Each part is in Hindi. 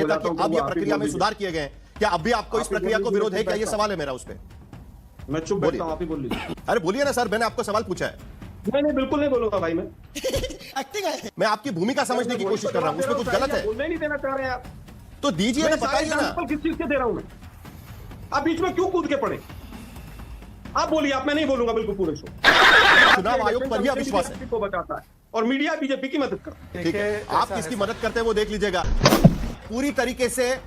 ये था कि अब ये प्रक्रिया में सुधार किए गए, क्या अब भी आपको इस प्रक्रिया को विरोध है? क्या ये सवाल है मेरा उस पर? मैं चुप बैठता हूं, आप ही बोल लीजिए। अरे बोलिए ना सर, मैंने आपको सवाल पूछा है। नहीं, बिल्कुल नहीं बोलूंगा भाई मैं। एक्टिंग है। मैं आपकी भूमिका समझने की कोशिश कर रहा हूं, उसमें कुछ गलत है? बोलने नहीं देना चाह रहे हैं आप तो दीजिए ना, बताइए ना। किस चीज के दे रहा हूं मैं? आप बीच में क्यों कूद के पड़े? आप बोलिए, आप। मैं नहीं बोलूंगा बिल्कुल पूरे शो। चुनाव आयोग पर भी अविश्वास है को बताता है और मीडिया बीजेपी की मदद करता है। ठीक है, आप किसकी मदद करते हैं वो देख लीजिएगा। पूरी तरीके से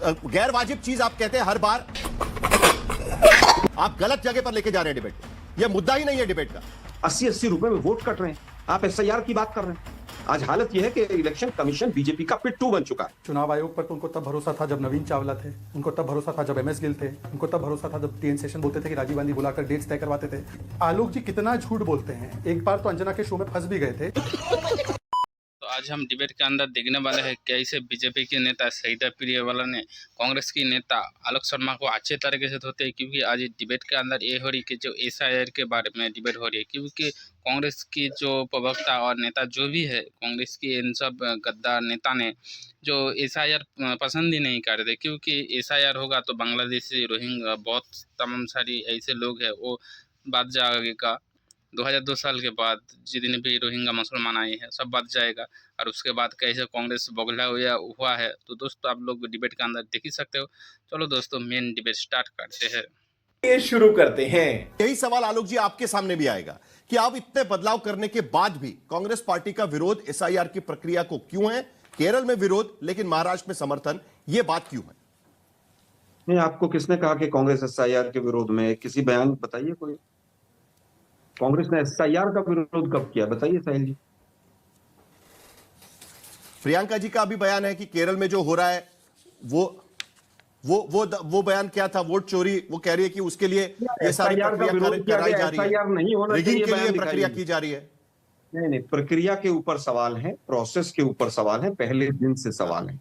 गैर वाजिब चीज आप कहते हैं हर बार। आप गलत जगह पर लेके जा रहे हैं डिबेट। ये मुद्दा ही नहीं है डिबेट का। 80-80 रुपए में वोट कट रहे हैं, आप एसआईआर की बात कर रहे हैं। आज हालत यह है कि इलेक्शन कमीशन बीजेपी का पिट्ठू बन चुका है। चुनाव आयोग पर तो उनको तब भरोसा था जब नवीन चावला थे, उनको तब भरोसा था जब एमएस गिल थे, उनको तब भरोसा था जब टीएन सेशन बोलते थे कि राजीव गांधी बुलाकर डेट्स तय करवाते थे। आलोक जी कितना झूठ बोलते हैं, एक बार तो अंजना के शो में फंस भी गए थे। तो आज हम डिबेट के अंदर देखने वाले हैं कैसे बीजेपी के नेता सहिता प्रियवाला ने कांग्रेस की नेता आलोक शर्मा को अच्छे तरीके से धोते हैं, क्योंकि आज डिबेट के अंदर ये हो रही कि जो एसआईआर के बारे में डिबेट हो रही है, क्योंकि कांग्रेस की जो प्रवक्ता और नेता जो भी है कांग्रेस की, इन सब गद्दार नेता ने जो एसआईआर पसंद ही नहीं कर रहे थे, क्योंकि एसआईआर होगा तो बांग्लादेशी, रोहिंग्या, बहुत तमाम सारी ऐसे लोग हैं वो बात जाएगा। 2002 साल के बाद जितने भी रोहिंग्या मुसलमान आए हैं सब बात जाएगा, और उसके बाद कैसे कांग्रेस बगला हुआ है। तो दोस्तों आप लोग डिबेट के अंदर देख ही सकते हो। चलो दोस्तों मेन डिबेट स्टार्ट करते हैं। ये शुरू करते हैं। यही सवाल आलोक जी आपके सामने भी आएगा कि अब इतने बदलाव करने के बाद भी कांग्रेस पार्टी का विरोध एसआईआर की प्रक्रिया को क्यों है? केरल में विरोध लेकिन महाराष्ट्र में समर्थन, यह बात क्यों है? नहीं, आपको किसने कहा कि कांग्रेस एसआईआर के विरोध में? किसी बयान बताइए कोई। कांग्रेस ने एसआईआर का विरोध कब किया बताइए साहिल जी। प्रियंका जी का अभी बयान है कि केरल में जो हो रहा है वो बयान क्या था? वोट चोरी, वो कह रही है कि उसके लिए ये सारी प्रक्रिया कराई जा रही है, रिगिंग के लिए प्रक्रिया की जा रही है। नहीं, प्रक्रिया के ऊपर सवाल है, प्रोसेस के ऊपर सवाल है, पहले दिन से सवाल है।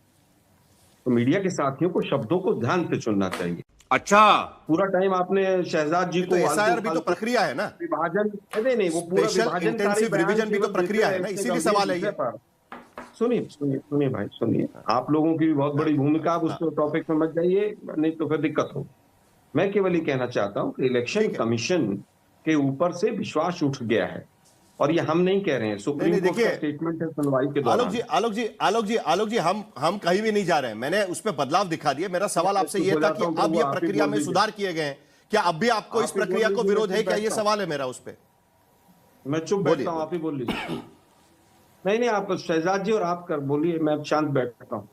तो मीडिया के साथियों को शब्दों को ध्यान से चुनना चाहिए। अच्छा, पूरा टाइम आपने शहजाद जी को एसआईआर भी तो प्रक्रिया है ना, विभाजन। नहीं, वो पूरा स्पेशल इंटेंसिव रिवीजन भी तो प्रक्रिया है ना, इसीलिए सवाल है ये। सुनिए भाई, सुनिए। आप लोगों की भी बहुत बड़ी भूमिका, आप उस टॉपिक में मत जाइए, नहीं तो फिर दिक्कत हो। मैं केवल ये कहना चाहता हूं कि इलेक्शन कमीशन के ऊपर से विश्वास उठ गया है, और ये हम नहीं कह रहे हैं, सुप्रीम कोर्ट का स्टेटमेंट है सुनवाई के दौरान। आलोक जी, हम कहीं भी नहीं जा रहे हैं। मैंने उसमें बदलाव दिखा दिए। मेरा सवाल आपसे ये था कि अब ये प्रक्रिया में सुधार किए गए हैं, क्या अब भी आपको इस प्रक्रिया को विरोध है? क्या ये सवाल है मेरा उस पर? मैं चुप बैठता हूं, आप ही बोल लीजिए। नहीं, आप शहजाद जी और आप कर बोलिए, मैं शांत बैठता हूं।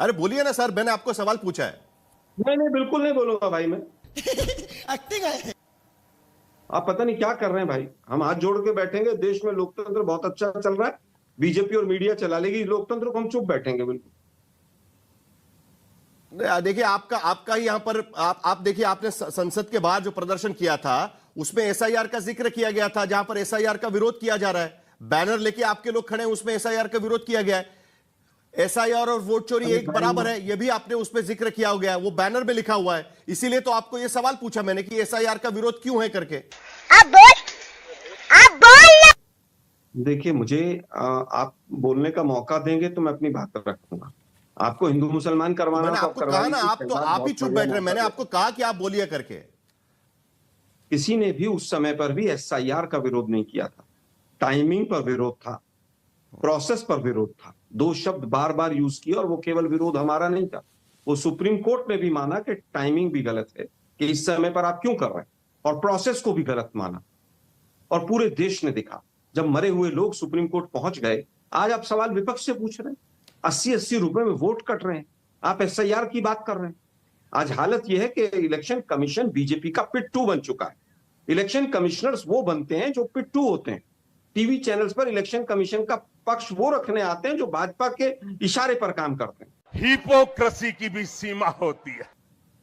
अरे बोलिए ना सर, मैंने आपको सवाल पूछा है। नहीं, बिल्कुल नहीं बोलूंगा भाई मैं। एक्टिंग है। आप पता नहीं क्या कर रहे हैं भाई। हम हाथ जोड़ के बैठेंगे, देश में लोकतंत्र बहुत अच्छा चल रहा है, बीजेपी और मीडिया चला लेगी लोकतंत्र को, हम चुप बैठेंगे बिल्कुल। देखिए आपका ही यहां पर आप देखिए, आपने संसद के बाहर जो प्रदर्शन किया था उसमें एसआईआर का जिक्र किया गया था, जहां पर एसआईआर का विरोध किया जा रहा है। बैनर लेके आपके लोग खड़े हैं, उसमें एसआईआर का विरोध किया गया है। एसआईआर और वोट चोरी एक बराबर है, यह भी आपने उसमें जिक्र किया हो गया है, वो बैनर में लिखा हुआ है। इसीलिए तो आपको यह सवाल पूछा मैंने कि एसआईआर का विरोध क्यों है करके। आप बोल। देखिए, मुझे आप बोलने का मौका देंगे तो मैं अपनी बात रखूंगा। आपको हिंदू मुसलमान करवाना, मैंने आपको कहा ना, आप ही चुप बैठ रहे। मैंने आपको कहा कि आप बोलिए करके। किसी ने भी उस समय पर भी एसआईआर का विरोध नहीं किया था। टाइमिंग पर विरोध था, प्रोसेस पर विरोध था। दो शब्द बार बार यूज किए, और वो केवल विरोध हमारा नहीं था, वो सुप्रीम कोर्ट ने भी माना कि टाइमिंग भी गलत है, कि इस समय पर आप क्यों कर रहे हैं, और प्रोसेस को भी गलत माना। और पूरे देश ने देखा, जब मरे हुए लोग सुप्रीम कोर्ट पहुंच गए। आज आप सवाल विपक्ष से पूछ रहे हैं, 80-80 रुपए में वोट कट रहे हैं, आप एसआईआर की बात कर रहे हैं। आज हालत यह है कि इलेक्शन कमीशन बीजेपी का पिट्ठू बन चुका है। इलेक्शन कमिश्नर्स वो बनते हैं जो पिट्ठू होते हैं। टीवी चैनल्स पर इलेक्शन कमीशन का पक्ष वो रखने आते हैं जो भाजपा के इशारे पर काम करते हैं। हिपोक्रेसी की भी सीमा होती है।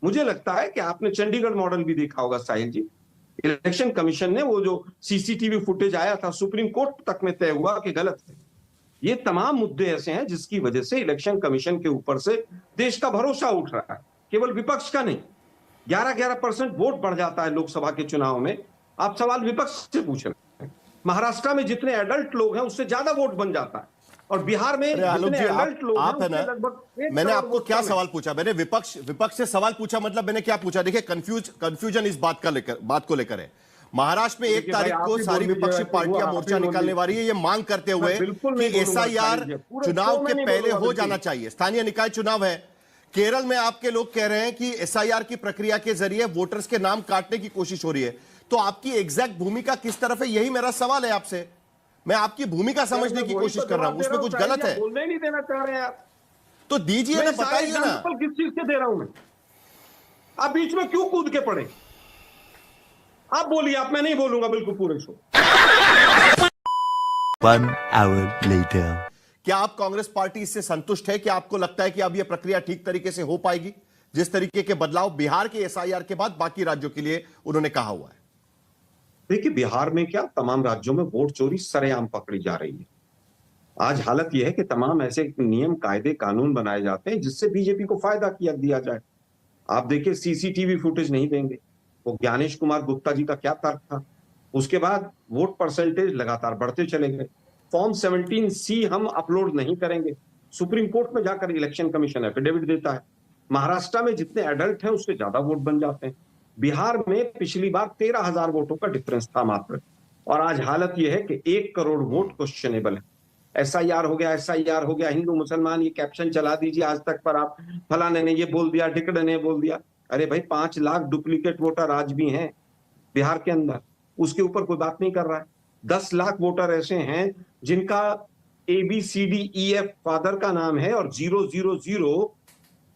मुझे लगता है कि आपने चंडीगढ़ मॉडल भी देखा होगा साहिल जी। इलेक्शन कमीशन ने वो जो सीसीटीवी फुटेज आया था, सुप्रीम कोर्ट तक में तय हुआ कि गलत है। ये तमाम मुद्दे ऐसे हैं जिसकी वजह से इलेक्शन कमीशन के ऊपर से देश का भरोसा उठ रहा है, केवल विपक्ष का नहीं। 11% वोट बढ़ जाता है लोकसभा के चुनाव में। आप सवाल विपक्ष से पूछ रहे हैं। महाराष्ट्र में जितने एडल्ट लोग हैं उससे ज्यादा वोट बन जाता है, और बिहार में अरे आलोक जितने जी, एडल्ट लोग हैं आप है उससे ना, लगभग 1 मैंने करोड़ आपको वोट क्या कम है। सवाल पूछा? मैंने विपक्ष से सवाल पूछा, मतलब मैंने क्या पूछा? देखिए, कंफ्यूजन इस बात को लेकर है। महाराष्ट्र में 1 देखिए भाई, तारीख आप को ही सारी बोल दीजिए, विपक्षी तो पार्टियां वो आप मोर्चा ही बोल निकालने दीजिए। वाली है, ये मांग करते मैं हुए बिल्कुल कि नहीं बोलूंगा एसआईआर साहिल जी, पूरे चुनाव शो में के नहीं पहले बोलूंगा हो बिल्कुल। जाना चाहिए। स्थानीय निकाय चुनाव है, केरल में आपके लोग कह रहे हैं कि एसआईआर की प्रक्रिया के जरिए वोटर्स के नाम काटने की कोशिश हो रही है। तो आपकी एग्जैक्ट भूमिका किस तरफ है, यही मेरा सवाल है आपसे। मैं आपकी भूमिका समझने की कोशिश कर रहा हूं, उसमें कुछ गलत है बोलने ही नहीं देना चाह रहे हैं आप। तो दीजिए ना, बताइए ना। एग्जाम्पल किस चीज के दे रहा हूं मैं? आप बीच में क्यों कूद के पड़े? आप बोलिए, आप, मैं नहीं बोलूंगा बिल्कुल पूरे शो। 1 hour later. क्या आप कांग्रेस पार्टी इससे संतुष्ट है? क्या आपको लगता है कि अब यह प्रक्रिया ठीक तरीके से हो पाएगी, जिस तरीके के बदलाव बिहार के एसआईआर के बाद बाकी राज्यों के लिए उन्होंने कहा हुआ है? देखिए, बिहार में क्या, तमाम राज्यों में वोट चोरी सरेआम पकड़ी जा रही है। आज हालत यह है कि तमाम ऐसे नियम, कायदे, कानून बनाए जाते हैं जिससे बीजेपी को फायदा दिया जाए। आप देखिए, सीसीटीवी फुटेज नहीं देंगे, वो ज्ञानेश कुमार गुप्ता जी का क्या तर्क था। उसके बाद वोट परसेंटेज लगातार बढ़ते चले गए। फॉर्म 17C हम अपलोड नहीं करेंगे, सुप्रीम कोर्ट में जाकर इलेक्शन कमीशन एफिडेविट देता है। महाराष्ट्र में जितने एडल्ट हैं उससे ज्यादा वोट बन जाते हैं। बिहार में पिछली बार 13,000 वोटों का डिफरेंस था मात्र, और आज हालत यह है कि 1 करोड़ वोट क्वेश्चनेबल है। एसआईआर हो गया, हिंदू मुसलमान, ये कैप्शन चला दीजिए आज तक पर आप, फलाने ने ये बोल दिया, ढिकड़े ने बोल दिया। अरे भाई, 5 लाख डुप्लीकेट वोटर आज भी हैं बिहार के अंदर, उसके ऊपर कोई बात नहीं कर रहा है। 10 लाख वोटर ऐसे हैं जिनका ABCDEF फादर का नाम है और 000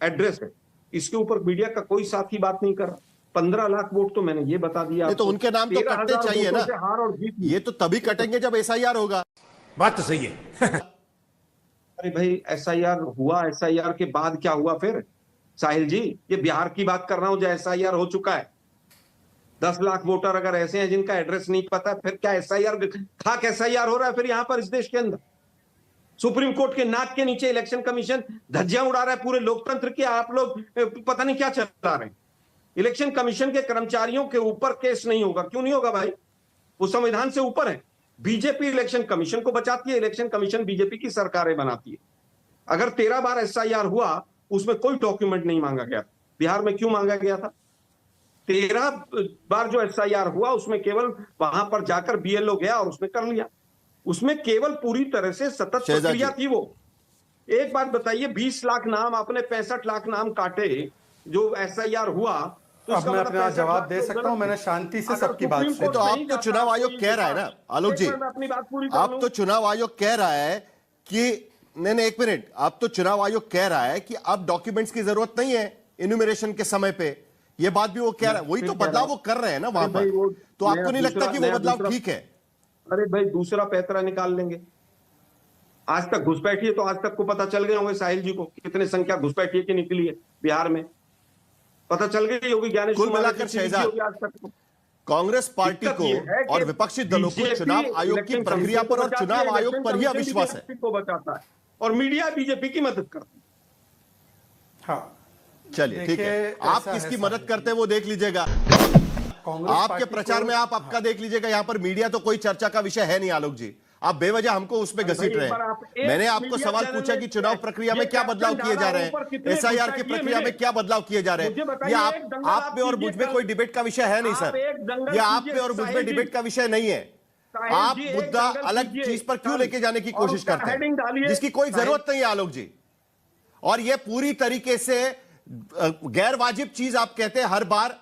एड्रेस है, इसके ऊपर मीडिया का कोई साथी बात नहीं कर रहा। 15 लाख वोट तो मैंने ये बता दिया। नहीं तो उनके नाम तो कटने चाहिए ना, हार और जीत। ये तो तभी कटेंगे जब एसआईआर होगा। बात तो सही है। अरे भाई, एसआईआर हुआ, एसआईआर के बाद क्या हुआ फिर? साहिल जी, ये बिहार की बात कर रहा हूं जो एसआईआर हो चुका है। 10 लाख वोटर अगर ऐसे हैं जिनका एड्रेस नहीं पता, फिर क्या एसआईआर, खाक एसआईआर हो रहा है फिर यहां पर इस देश के अंदर? सुप्रीम कोर्ट के नाक के नीचे इलेक्शन कमीशन धज्जियां उड़ा रहा है पूरे लोकतंत्र की। आप लोग पता नहीं क्या चला रहे हैं। इलेक्शन कमीशन के कर्मचारियों के ऊपर केस नहीं होगा, क्यों नहीं होगा भाई? वो संविधान से ऊपर है। बीजेपी इलेक्शन कमीशन को बचाती है, इलेक्शन कमीशन बीजेपी की सरकारें बनाती है। अगर 13 बार एसआईआर हुआ, उसमें कोई डॉक्यूमेंट नहीं मांगा गया। बिहार में क्यों मांगा गया था? 13 बार जो एसआईआर हुआ उसमें केवल वहां पर जाकर बीएलओ गया और उसने कर लिया। उसमें केवल पूरी तरह से सतत प्रक्रिया थी वो। एक बात बताइए, 20 लाख नाम, आपने 65 लाख नाम काटे जो एसआईआर हुआ, तो अब मैं अपना जवाब दे सकता हूं, मैंने शांति से सबकी बात सुनी। तो आप तो चुनाव आयोग कह रहा है ना आलोक जी, अपनी बात पूरी आप तो चुनाव आयोग कह रहा है कि नहीं, एक मिनट, आप तो चुनाव आयोग कह रहा है कि अब डॉक्यूमेंट्स की जरूरत नहीं है इन्यूमरेशन के समय पे। ये बात भी वो कह रहा है, वही तो बदलाव वो कर रहे हैं ना वहां पर। तो आपको नहीं लगता कि वो बदलाव ठीक है? अरे भाई, दूसरा पैतरा निकाल लेंगे। आज तक घुसपैठी है तो आज तक को पता चल गए होंगे साहिल जी को कितने संख्या घुसपैठी की निकली है बिहार में, पता चल गई होगी। ज्ञानेश कुल मिलाकर शहजाद, आज तक कांग्रेस पार्टी को और विपक्षी दलों को चुनाव आयोग की प्रक्रिया पर और चुनाव आयोग पर ही अविश्वास है। को बचाता है और मीडिया बीजेपी की मदद करती है। हाँ, चलिए ठीक है, आप किसकी मदद करते हैं वो देख लीजिएगा। कांग्रेस आपके पार्टी प्रचार में आप आपका देख लीजिएगा। यहां पर मीडिया तो कोई चर्चा का विषय है नहीं आलोक जी, आप बेवजह हमको उसमें घसीट रहे हैं। मैंने आपको सवाल पूछा कि चुनाव प्रक्रिया में क्या बदलाव किए जा रहे हैं, एसआईआर की प्रक्रिया में क्या बदलाव किए जा रहे हैं। ये आप में और मुझ में कोई डिबेट का विषय है नहीं सर, ये आप में और मुझ में डिबेट का विषय नहीं है। आप मुद्दा अलग चीज पर क्यों लेके जाने की कोशिश करते हैं जिसकी कोई जरूरत नहीं है आलोक जी। और ये पूरी तरीके से गैर वाजिब चीज आप कहते हैं हर बार,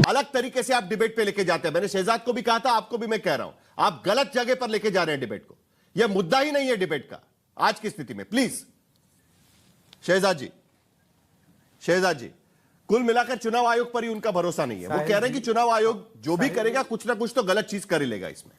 अलग तरीके से आप डिबेट पे लेके जाते हैं। मैंने शहजाद को भी कहा था, आपको भी मैं कह रहा हूं, आप गलत जगह पर लेके जा रहे हैं डिबेट को। यह मुद्दा ही नहीं है डिबेट का आज की स्थिति में। प्लीज शहजाद जी, कुल मिलाकर चुनाव आयोग पर ही उनका भरोसा नहीं है। वो कह रहे हैं कि चुनाव आयोग जो भी करेगा कुछ ना कुछ तो गलत चीज कर ही लेगा इसमें।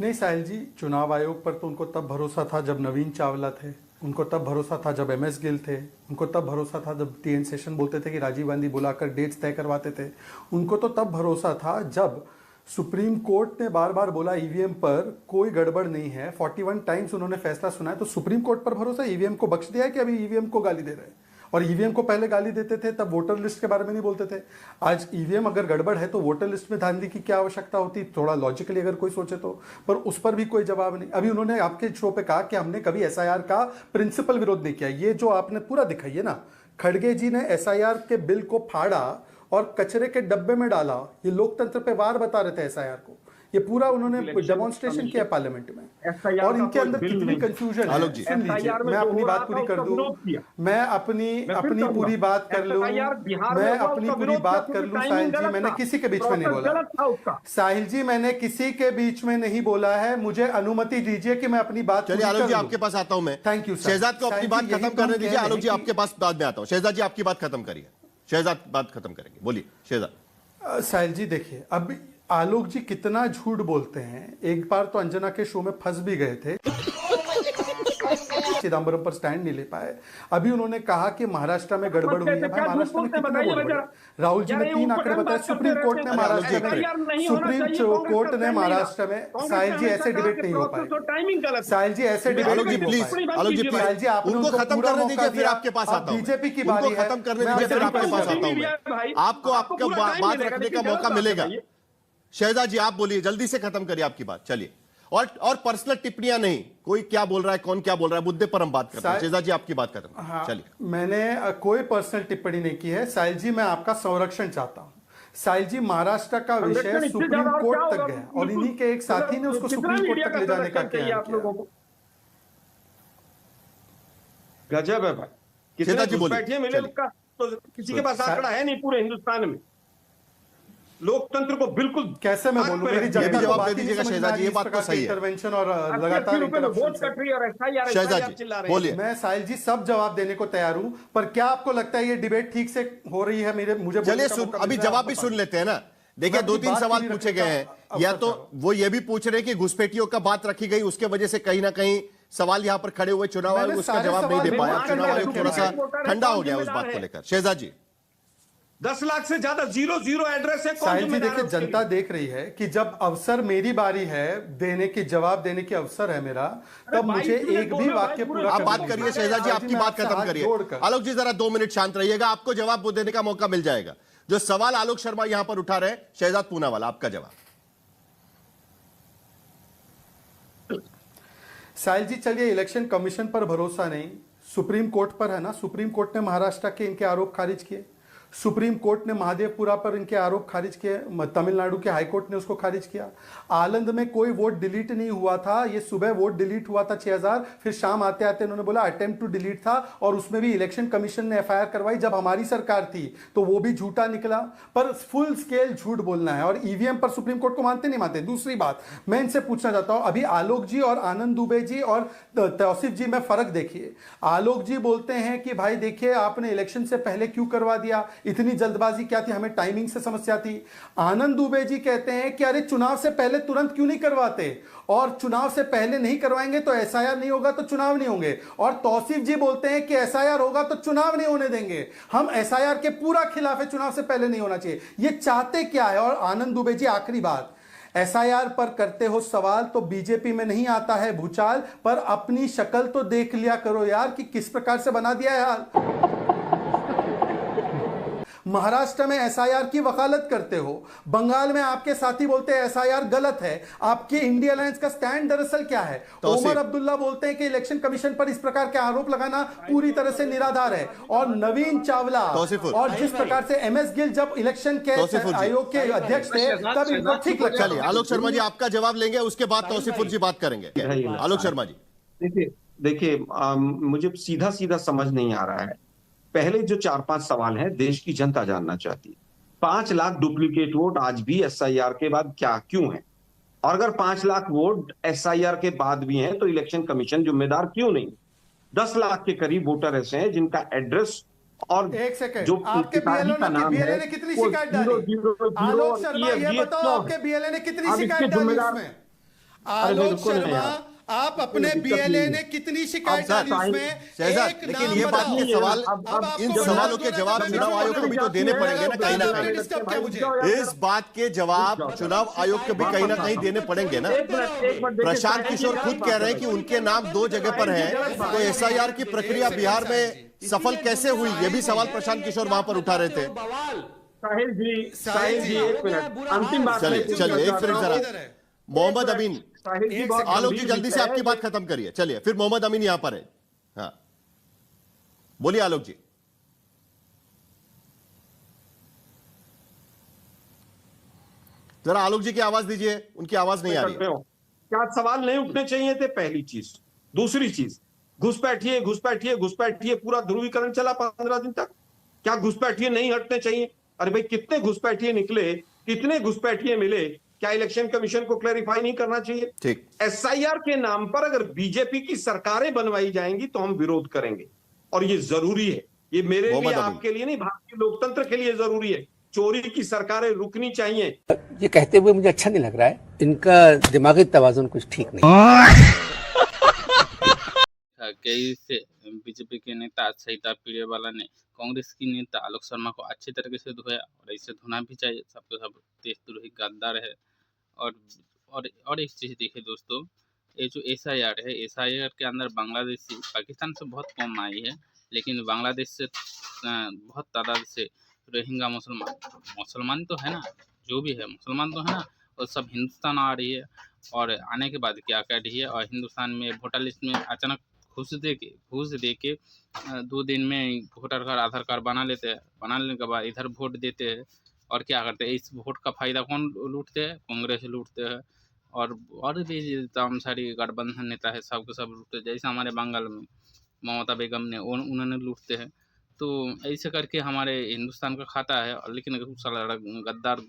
नहीं साहिल जी, चुनाव आयोग पर तो उनको तब भरोसा था जब नवीन चावला थे, उनको तब भरोसा था जब MS गिल थे, उनको तब भरोसा था जब TN सेशन बोलते थे कि राजीव गांधी बुलाकर डेट्स तय करवाते थे, उनको तो तब भरोसा था जब सुप्रीम कोर्ट ने बार बार बोला EVM पर कोई गड़बड़ नहीं है। 41 टाइम्स उन्होंने फैसला सुनाया, तो सुप्रीम कोर्ट पर भरोसा, EVM को बख्श दिया है कि अभी EVM को गाली दे रहे हैं। और ईवीएम को पहले गाली देते थे, तब वोटर लिस्ट के बारे में नहीं बोलते थे। आज ईवीएम अगर गड़बड़ है तो वोटर लिस्ट में धांधली की क्या आवश्यकता होती, थोड़ा लॉजिकली अगर कोई सोचे तो। पर उस पर भी कोई जवाब नहीं। अभी उन्होंने आपके शो पे कहा कि हमने कभी एसआईआर का प्रिंसिपल विरोध नहीं किया। ये जो आपने पूरा दिखाई है ना, खड़गे जी ने एसआईआर के बिल को फाड़ा और कचरे के डब्बे में डाला। ये लोकतंत्र पे वार बता रहे थे एसआईआर को। ये पूरा उन्होंने डेमोन्स्ट्रेशन किया पार्लियामेंट में। और इनके अंदर कितनी कंफ्यूजन है। सुन लीजिए, मैं अपनी बात पूरी कर दूं, मैं अपनी पूरी बात कर लूं, मैं अपनी पूरी बात कर लूं। साहिल जी, मैंने किसी के बीच में नहीं बोला। साहिल जी, मैंने किसी के बीच में नहीं बोला है। मुझे अनुमति दीजिए कि मैं अपनी बात। चलिए आलोक जी, आपके पास आता हूं मैं। Thank you. शहजाद को अपनी बात खत्म करने दीजिए। आलोक जी, आपके पास बाद में आता हूं। शहजाद जी, आपकी बात खत्म करिए। शहजाद बात खत्म करेंगे, बोलिए शहजाद। साहिल जी देखिए, अब आलोक जी कितना झूठ बोलते हैं। एक बार तो अंजना के शो में फंस भी गए थे, चिदम्बरम पर स्टैंड नहीं ले पाए। अभी उन्होंने कहा कि महाराष्ट्र में गड़बड़ हुई है। भाई महाराष्ट्र में कितना गड़बड़ है? राहुल जी ने 3 आंकड़े बताए। सुप्रीम कोर्ट ने महाराष्ट्र में साहिल जी ऐसे डिबेट नहीं हो पाए। साहिल जी ऐसे debate Alok ji please, Alok ji please, उनको खत्म करने दीजिए, फिर आपके पास आता हूं। बीजेपी की बारी है, खत्म करने दीजिए, फिर आपके पास आता हूं मैं। आपको आपका बात रखने का मौका मिलेगा। शहजाद जी, आप बोलिए, जल्दी से खत्म करिए आपकी बात। चलिए, और पर्सनल टिप्पणियां नहीं, कोई क्या बोल रहा है, कौन क्या बोल रहा है, मुद्दे पर हम बात करते हैं। शहजाद जी, आपकी बात खत्म। हाँ, चलिए। मैंने कोई पर्सनल टिप्पणी नहीं की है। साहिल जी, मैं आपका संरक्षण चाहता हूं। साहिल जी, महाराष्ट्र का विषय सुप्रीम कोर्ट तक गया और इन्हीं के एक साथी ने उसको सुप्रीम कोर्ट तक ले जाने का किया। गजब है भाई। शहजाद जी बोलिए। बैठिए, मिले का तो किसी के पास आंकड़ा है नहीं पूरे हिंदुस्तान में। लोकतंत्र को बिल्कुल कैसे मैं बोलूं, मेरी ये भी जवाब दे दीजिएगा शहजाद जी, ये बात तो सही है। इंटरवेंशन और लगातार वोट कट रही है और शहजाद जी बोलिए। मैं साहिल जी सब जवाब देने को तैयार हूं, पर क्या आपको लगता है ये डिबेट ठीक से हो रही है? मुझे चलिए अभी जवाब भी सुन लेते हैं ना। देखिए, 2-3 सवाल पूछे गए हैं। या तो वो ये भी पूछ रहे हैं कि घुसपैठियों का बात रखी गई, उसके वजह से कहीं ना कहीं सवाल यहां पर खड़े हुए चुनाव आयोग उसका जवाब नहीं दे पाया। चुनाव आयोग थोड़ा सा ठंडा हो गया उस बात को लेकर। शहजाद जी, 10 लाख से ज्यादा 0 एड्रेस है। साहिल जी देखिए, जनता देख रही है कि जब अवसर मेरी बारी है देने की, जवाब देने की अवसर है मेरा, तब मुझे एक भी वाक्य पूरा। आप बात करिए शहजाद जी, आपकी बात खत्म करिए। आलोक जी, जरा 2 मिनट शांत रहिएगा, आपको जवाब देने का मौका मिल जाएगा। जो सवाल आलोक शर्मा यहां पर उठा रहे हैं, शहजाद पूनावाला, आपका जवाब। साहिल जी, चलिए, इलेक्शन कमीशन पर भरोसा नहीं, सुप्रीम कोर्ट पर है ना। सुप्रीम कोर्ट ने महाराष्ट्र के इनके आरोप खारिज किए। सुप्रीम कोर्ट ने महादेवपुरा पर इनके आरोप खारिज किए। तमिलनाडु के हाईकोर्ट ने उसको खारिज किया। आलंद में कोई वोट डिलीट नहीं हुआ था। ये सुबह वोट डिलीट हुआ था 6000, फिर शाम आते आते उन्होंने बोला अटेम्प्ट टू डिलीट था, और उसमें भी इलेक्शन कमीशन ने एफआईआर करवाई जब हमारी सरकार थी, तो वो भी झूठा निकला। पर फुल स्केल झूठ बोलना है। और ईवीएम पर सुप्रीम कोर्ट को मानते नहीं मानते। दूसरी बात मैं इनसे पूछना चाहता हूं, अभी आलोक जी और आनंद दुबे जी और तौसीफ जी में फर्क देखिए। आलोक जी बोलते हैं कि भाई देखिए, आपने इलेक्शन से पहले क्यों करवा दिया, इतनी जल्दबाजी क्या थी, हमें टाइमिंग से समस्या थी। आनंद दुबे जी कहते हैं कि अरे चुनाव से पहले तुरंत क्यों नहीं करवाते, और चुनाव से पहले नहीं करवाएंगे तो एसआईआर नहीं होगा तो चुनाव नहीं होंगे। और तौसीफ जी बोलते हैं कि एसआईआर होगा तो चुनाव नहीं होने देंगे। हम एसआईआर के पूरा खिलाफ है, चुनाव से पहले नहीं होना चाहिए। ये चाहते क्या है? और आनंद दुबे जी, आखिरी बात, एसआईआर पर करते हो सवाल तो बीजेपी में नहीं आता है भूचाल, पर अपनी शक्ल तो देख लिया करो यार कि किस प्रकार से बना दिया है हाल। महाराष्ट्र में एसआईआर की वकालत करते हो, बंगाल में आपके साथी बोलते हैं एसआईआर गलत है। आपके इंडिया अलायंस का स्टैंड दरअसल क्या है? ओमर अब्दुल्ला बोलते हैं कि इलेक्शन कमीशन पर इस प्रकार के आरोप लगाना पूरी तरह से निराधार है। और नवीन चावला, और जिस प्रकार से एमएस गिल जब इलेक्शन के आयोग के अध्यक्ष थे तब इनको ठीक लगता। चलिए आलोक शर्मा जी, आपका जवाब लेंगे, उसके बाद तौसीफुर जी बात करेंगे। आलोक शर्मा जी, देखिए, मुझे सीधा सीधा समझ नहीं आ रहा है। पहले जो 4-5 सवाल हैं, देश की जनता जानना चाहती है। 5 लाख डुप्लीकेट वोट आज भी एसआईआर के बाद क्यों है? और अगर 5 लाख वोट एसआईआर के बाद भी हैं तो इलेक्शन कमीशन जिम्मेदार क्यों नहीं? 10 लाख के करीब वोटर ऐसे हैं जिनका एड्रेस और एक सेकंड, जो आपके बीएलए ने कितनी शिकायत डाली? आलोक शर्मा, ये बताओ, आपके बीएलए ने कितनी शिकायत डाली उसमें? आलोक शर्मा, आप अपने बीएलए ने कितनी शिकायत डाली उसमें? लेकिन ये बात के सवाल, इन सवालों के जवाब चुनाव आयोग को भी तो देने पड़ेंगे ना कहीं ना कहीं। इस बात के जवाब चुनाव आयोग को भी कहीं ना कहीं देने पड़ेंगे ना। प्रशांत किशोर खुद कह रहे हैं कि उनके नाम 2 जगह पर है, तो एसआईआर की प्रक्रिया बिहार में सफल कैसे हुई, ये भी सवाल प्रशांत किशोर वहां पर उठा रहे थे। साहिल जी एक मिनट, अंतिम बात चलिए मैं चलिए, एक मिनट करता हूं। जरा। मोहम्मद अमीन, साहिल जी बहुत आलोक जी गंभीर जल्दी से विषय आपकी है। बात खत्म करिए, चलिए फिर मोहम्मद अमीन यहां पर है। हाँ बोलिए आलोक जी। जरा आलोक जी की आवाज दीजिए, उनकी आवाज नहीं आ रही करते है। हो क्या सवाल नहीं उठने चाहिए थे, पहली चीज। दूसरी चीज, घुसपैठिए घुसपैठिए घुसपैठिए, पूरा ध्रुवीकरण चला 15 दिन तक। क्या घुसपैठिए नहीं हटने चाहिए? अरे भाई कितने घुसपैठिए निकले, कितने घुसपैठिए मिले? क्या इलेक्शन कमीशन को क्लैरिफाई नहीं करना चाहिए? ठीक, एसआईआर के नाम पर अगर बीजेपी की सरकारें बनवाई जाएंगी तो हम विरोध करेंगे, और ये जरूरी है। ये मेरे लिए, मोहम्मद अमीन। आपके लिए नहीं, भारतीय लोकतंत्र के लिए जरूरी है। चोरी की सरकारें रुकनी चाहिए। ये कहते हुए मुझे अच्छा नहीं लग रहा है, इनका दिमागी तवाज़ुन कुछ ठीक नहीं। कई से बीजेपी के नेता सहिता प्रियवाला ने कांग्रेस की नेता आलोक शर्मा को अच्छे तरीके से धोया, और ऐसे धोना भी चाहिए। सबके सब देशद्रोही गद्दार है। और और एक चीज़ देखिए दोस्तों, ये जो एसआईआर है, एसआईआर के अंदर बांग्लादेशी पाकिस्तान से बहुत कम आई है, लेकिन बांग्लादेश से बहुत तादाद से रोहिंग्या मुसलमान तो है ना, जो भी है मुसलमान तो है ना, और सब हिंदुस्तान आ रही है। और आने के बाद क्या कर रही है, और हिंदुस्तान में वोटर लिस्ट में अचानक घूस दे के 2 दिन में वोटर कार्ड आधार कार्ड बना लेते हैं। बना लेने के बाद इधर वोट देते हैं, और क्या करते हैं, इस वोट का फायदा कौन लूटते हैं? कांग्रेस लूटते हैं। और भी तमाम सारी गठबंधन नेता है, सब के सब लूटते हैं। जैसे हमारे बंगाल में ममता बेगम ने उन्होंने लूटते हैं। तो ऐसे करके हमारे हिंदुस्तान का खाता है, और लेकिन साला गद्दार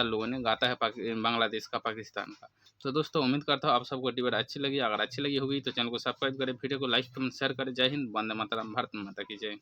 लोगों ने गाता है बांग्लादेश का, पाकिस्तान का। तो दोस्तों उम्मीद करता हूँ आप सबको डिबेट अच्छी लगी। अगर अच्छी लगी होगी तो चैनल को सब्सक्राइब करें, वीडियो को लाइक कमेंट शेयर करें। जय हिंद, वंदे मातरम, भारत माता की जय।